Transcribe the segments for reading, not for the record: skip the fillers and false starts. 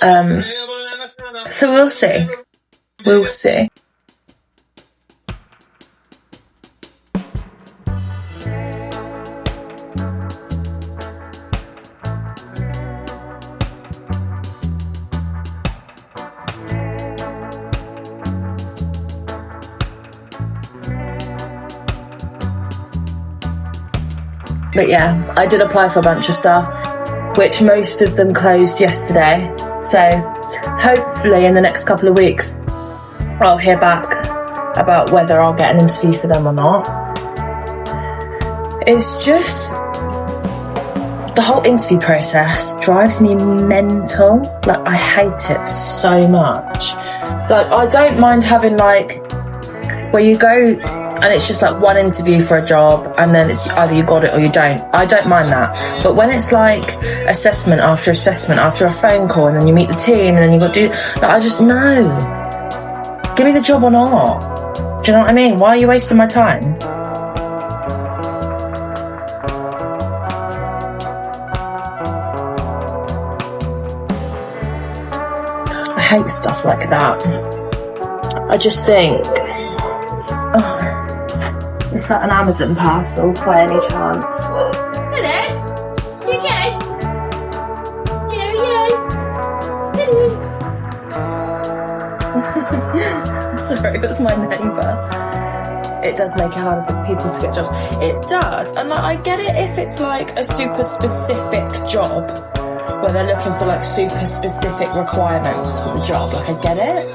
So we'll see. We'll see. But yeah, I did apply for a bunch of stuff, which most of them closed yesterday. So hopefully in the next couple of weeks, I'll hear back about whether I'll get an interview for them or not. It's just, the whole interview process drives me mental. Like, I hate it so much. Like, I don't mind having, like, where you go and it's just like one interview for a job and then it's either you got it or you don't. I don't mind that. But when it's like assessment after a phone call and then you meet the team and then you got to do, like, I just, no. Give me the job or not. Do you know what I mean? Why are you wasting my time? I hate stuff like that. I just think, is that an Amazon parcel by any chance? Hello? You okay? Hello? Sorry, that's my neighbour. It does make it harder for people to get jobs. It does, and like, I get it if it's like a super specific job where they're looking for like super specific requirements for the job. Like, I get it.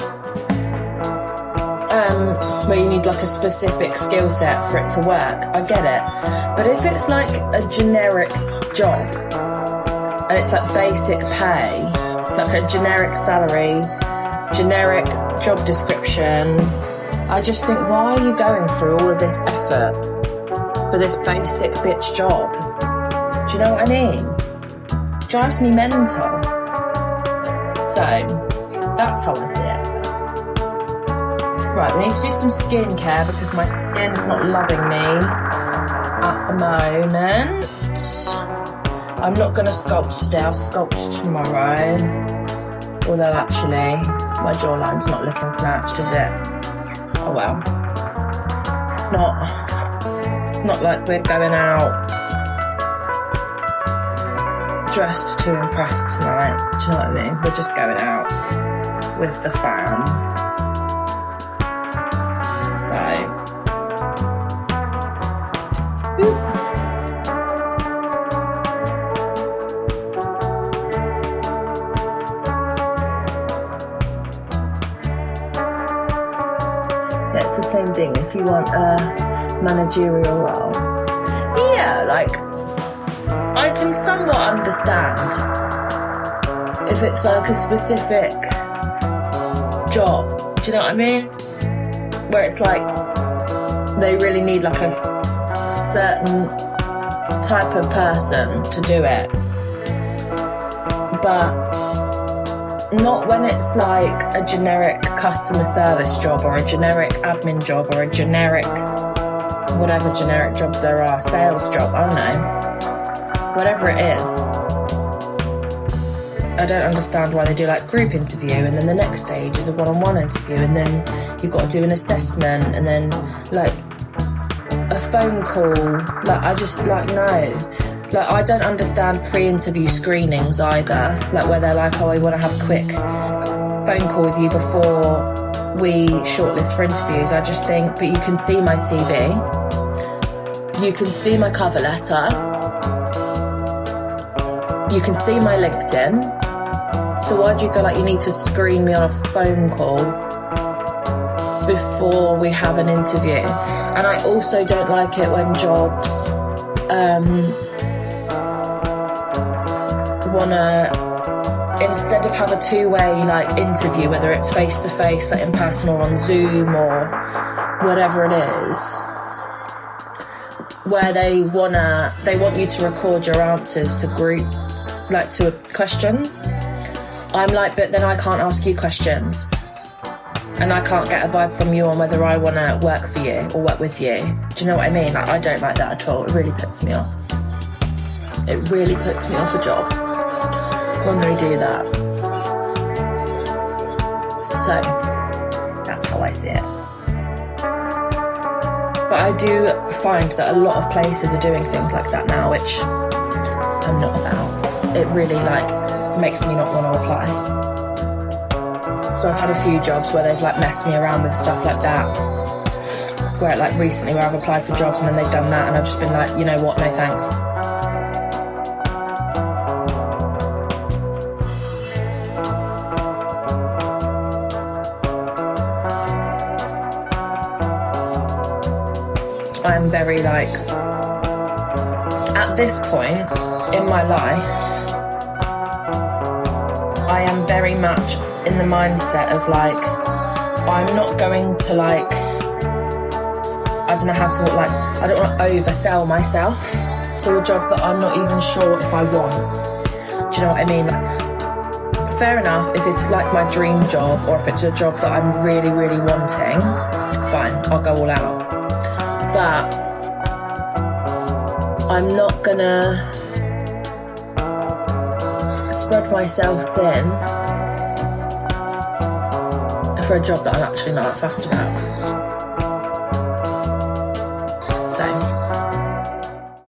Where you need like a specific skill set for it to work. I get it. But if it's like a generic job and it's like basic pay, like a generic salary, generic job description, I just think, why are you going through all of this effort for this basic bitch job? Do you know what I mean? Drives me mental. So, that's how I see it. Right, we need to do some skincare because my skin is not loving me at the moment. I'm not going to sculpt today, I'll sculpt tomorrow. Although actually, my jawline's not looking snatched, is it? Oh well. It's not like we're going out dressed to impress tonight. Do you know what I mean? We're just going out with the fam. So, yeah, it's the same thing if you want a managerial role. Yeah, like, I can somewhat understand if it's like a specific job. Do you know what I mean? Where it's like they really need like a certain type of person to do it, but not when it's like a generic customer service job or a generic admin job or a generic whatever generic jobs there are, sales job, I don't know, whatever it is. I don't understand why they do like group interview and then the next stage is a one-on-one interview and then you've got to do an assessment and then like a phone call. Like, I just, like, no. Like, I don't understand pre-interview screenings either. Like, where they're like, oh, I want to have a quick phone call with you before we shortlist for interviews. I just think, but you can see my CV. You can see my cover letter. You can see my LinkedIn. So why do you feel like you need to screen me on a phone call before we have an interview? And I also don't like it when jobs wanna, instead of have a two-way like interview, whether it's face-to-face, like in person or on Zoom or whatever it is, where they want you to record your answers to group, like to questions. I'm like, but then I can't ask you questions. And I can't get a vibe from you on whether I want to work for you or work with you. Do you know what I mean? Like, I don't like that at all. It really puts me off. It really puts me off a job when they do that. So that's how I see it. But I do find that a lot of places are doing things like that now, which I'm not about. It really makes me not want to apply. So I've had a few jobs where they've messed me around with stuff like that. Where recently where I've applied for jobs and then they've done that and I've just been like, you know what, no thanks. I'm very at this point in my life, I am very much in the mindset of I'm not going to I don't know how to I don't want to oversell myself to a job that I'm not even sure if I want. Do you know what I mean? Fair enough, if it's my dream job or if it's a job that I'm really, really wanting, fine, I'll go all out. But I'm not gonna spread myself thin for a job that I'm actually not that fussed about.